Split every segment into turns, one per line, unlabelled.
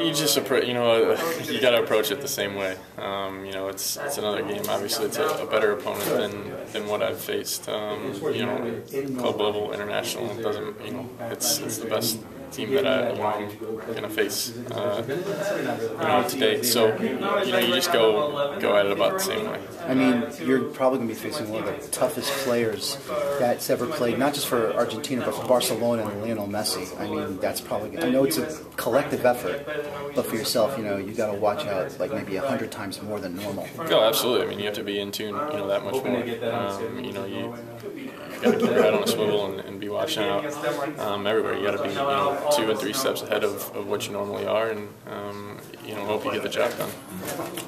You just approach, you got to approach it the same way. It's another game. Obviously, it's a better opponent than what I've faced. Club level, international. It doesn't, it's the best team that I'm going to face, today. So, you just go at it about the same way.
I mean, you're probably going to be facing one of the toughest players that's ever played, not just for Argentina, but for Barcelona and Lionel Messi. I mean, that's probably, I know it's a collective effort, but for yourself, you got to watch out like maybe 100 times more than normal.
Oh, absolutely. I mean, you have to be in tune, that much more. You got to keep your head on a swivel and be watching out everywhere. You got to be, 2 and 3 steps ahead of what you normally are, and hope you get the job done.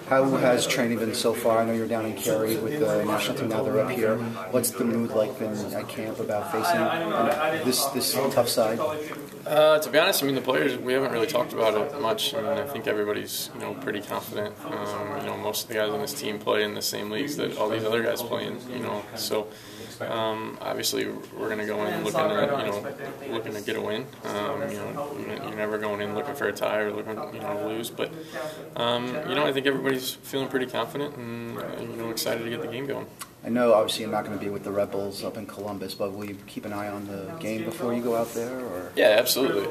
How has training been so far? I know you're down in Cary with the national team. Now they're up here. What's the mood like been at camp about facing this tough side?
To be honest, the players, we haven't really talked about it much. I think everybody's pretty confident. Most of the guys on this team play in the same leagues that all these other guys play in. So obviously we're going to go in looking to get a win. You're never going in looking for a tie or looking to lose. But I think everybody's feeling pretty confident and excited to get the game going.
I know obviously you're not going to be with the Red Bulls up in Columbus, but will you keep an eye on the game before you go out there? Or?
Yeah, absolutely.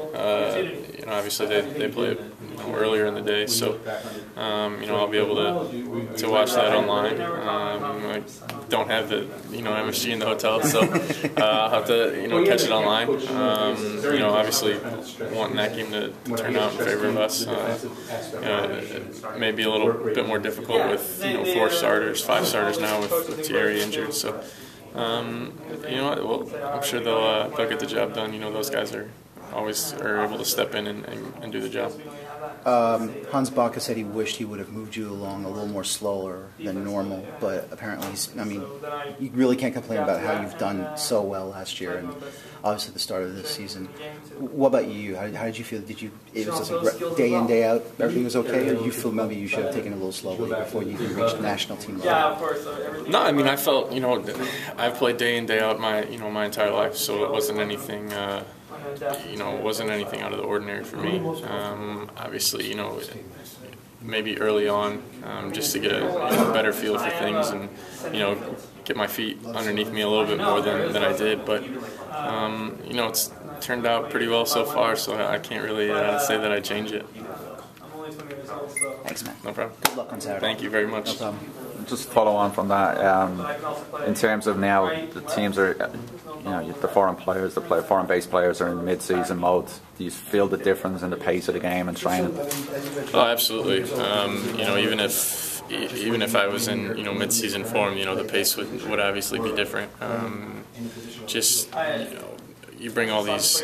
Obviously they play earlier in the day, so I'll be able to watch that online. I don't have the MSG in the hotel, so I'll have to catch it online. Obviously wanting that game to turn out in favor of us. It may be a little bit more difficult with 4 starters, 5 starters now with Thierry injured. So well, I'm sure they'll get the job done. Those guys are always able to step in and do the job.
Hans Baca said he wished he would have moved you along a little more slower than normal, but apparently, you really can't complain about how you've done so well last year and obviously the start of this season. What about you? How did you feel? It was just a day in, day out, everything was okay, or do you feel maybe you should have taken it a little slowly before you even reached national team level?
No, I felt, I've played day in, day out my entire life, so it wasn't anything wasn't anything out of the ordinary for me. Obviously, maybe early on, just to get a better feel for things and, get my feet underneath me a little bit more than I did. But, it's turned out pretty well so far, so I can't really say that I change it.
Thanks, man.
No problem.
Good luck on Saturday.
Thank you very much.
No problem.
Just follow on from that, in terms of now the teams are, the foreign players, the foreign-based players are in mid-season mode. Do you feel the difference in the pace of the game and training?
Oh, absolutely. Even if I was in mid-season form, the pace would obviously be different. You bring all these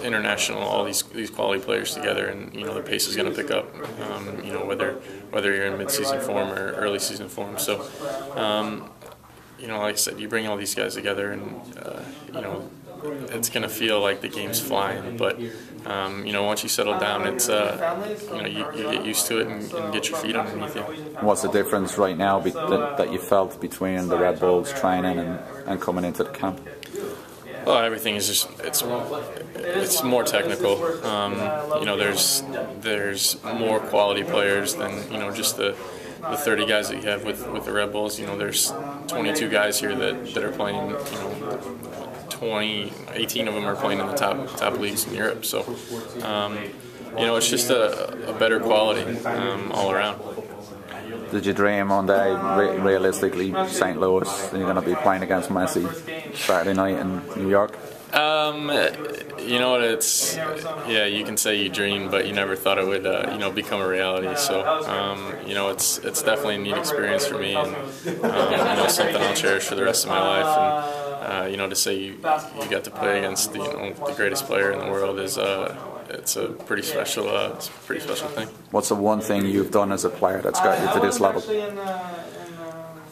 international, all these quality players together, and the pace is going to pick up. Whether you're in mid-season form or early season form. So, like I said, you bring all these guys together, and it's going to feel like the game's flying. But once you settle down, it's you get used to it and get your feet underneath you.
What's the difference right now that you felt between the Red Bulls training and coming into the camp?
Well, everything is just it's more technical. There's more quality players than just the 30 guys that you have with the Red Bulls. There's 22 guys here that are playing. 18 of them are playing in the top leagues in Europe. So it's just a better quality all around.
Did you dream one day, realistically, St. Louis, you're going to be playing against Messi Saturday night in New York?
You know what, you can say you dreamed, but you never thought it would, become a reality. So, it's definitely a neat experience for me, and, something I'll cherish for the rest of my life. And, to say you got to play against the greatest player in the world is, it's a pretty special thing.
What's the one thing you've done as a player that's got you to this level?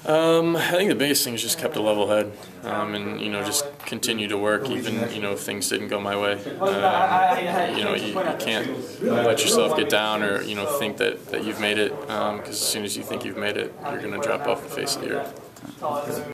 I think the biggest thing is just kept a level head, and just continue to work even if things didn't go my way. You can't let yourself get down or think that you've made it, because as soon as you think you've made it, you're going to drop off the face of the earth.